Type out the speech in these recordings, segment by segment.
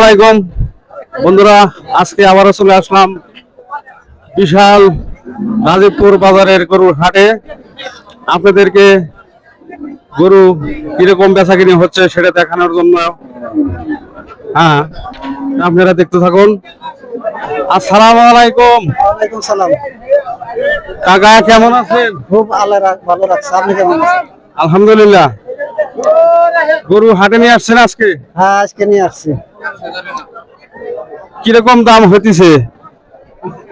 আলাইকুম বন্ধুরা, আজকে আবারও চলে আসলাম বিশাল গাজীপুর বাজারের গরুর হাটে। আপনাদেরকে গরু কিরকম বেচাকিনি হচ্ছে সেটা দেখানোর জন্য হ্যাঁ, আপনারা দেখতে থাকুন। আসসালামু আলাইকুম। ওয়ালাইকুম সালাম। কাকা কেমন আছেন? খুব ভালো রাখছে। আপনি কেমন আছেন? আলহামদুলিল্লাহ। গরু হাটে নিয়ে আসছেন আজকে? হ্যাঁ, আজকে নিয়ে আসছি। কিরকম দাম হইতেছে?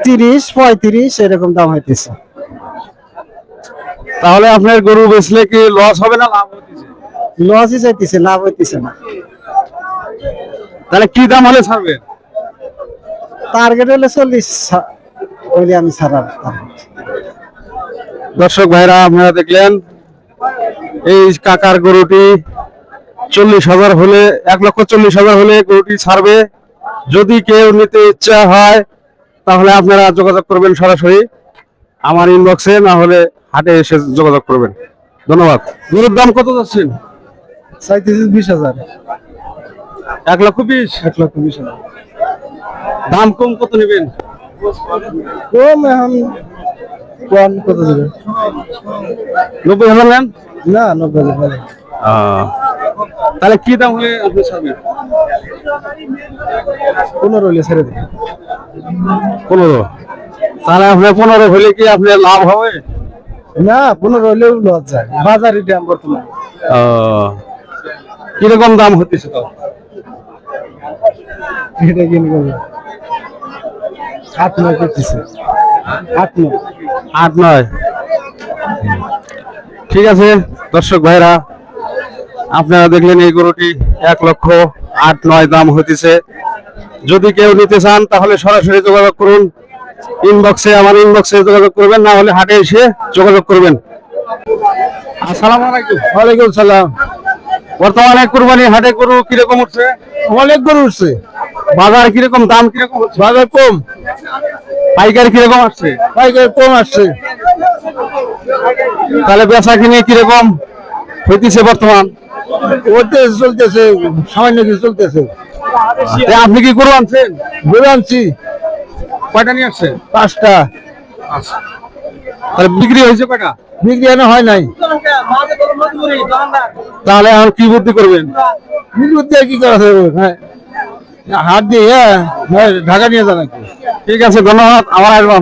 30-35 এরকম দাম হইতেছে। তাহলে আপনার গরু বেচলে কি লস হবে না লাভ হইতেছে? লসই যাইতেছে, লাভ হইতেছে না। তাহলে কি দাম হলে ছাড়বেন? টার্গেট হলে 40 হইলে আমি ছাড়ার। দর্শক ভাইরা, আপনারা দেখলেন এই কাকার গরুটি 40,000 হলে, 1,40,000 হলে গরুটি ছাড়বে। যদি কেউ নিতে ইচ্ছা হয় তাহলে আপনারা যোগাযোগ করবেন সরাসরি আমার ইনবক্সে, না হলে হাটে এসে যোগাযোগ করবেন। ধন্যবাদ। গরুর দাম কত যাচ্ছেন? চাইতেছি 20,000। 1,20,000। 1,20,000 দাম কম কত নেবেন? কম এখন কম কত দিবে? 90,000 নেন? না, 90,000। তাহলে কি দাম হলে আপনি ছাড়বেন? 15 হইলে ছেড়ে দিবে। 15। তাহলে আপনার 15 হলে কি আপনার লাভ হবে? না, 15 হইলেও লস যায়। বাজারে দাম বর্তমান কিরকম দাম হতেছে? তো এটা কিনে করবে 8-9 করতেছে। 8-9। 8-9। ঠিক আছে দর্শক ভাইরা, আপনারা দেখলেন এই গরুটি 1,08,9 দাম হইতেছে। যদি কেউ নিতে চান তাহলে সরাসরি যোগাযোগ করুন ইনবক্সে, আমার ইনবক্সে যোগাযোগ করবেন, না হলে হাটে এসে যোগাযোগ করবেন। আসসালামু আলাইকুম। ওয়ালাইকুম সালাম। বর্তমানে কুরবানি হাটে গরু কিরকম উঠছে? অনেক গরু উঠছে। বাজার কিরকম, দাম কিরকম? বাজার কম, পাইকারি কিরকম আসছে? পাইকারি কম আসছে। তাহলে বেচা কিনে কিরকম হইতেছে বর্তমান? ওতে চলতেছে, সামান্য কিছু চলতেছে। আপনি কি গরু আনছেন? গরু আনছি কয়টা নিয়ে আসছেন? 5টা। তাহলে বিক্রি হয়েছে কয়টা? বিক্রি এনে হয় নাই। তাহলে এখন কি বুদ্ধি করবেন? বিক্রি দিয়ে কি করা যাবে? হ্যাঁ, হাত দিয়ে ঢাকা নিয়ে যান। ঠিক আছে, ধন্যবাদ। আবার আসবো।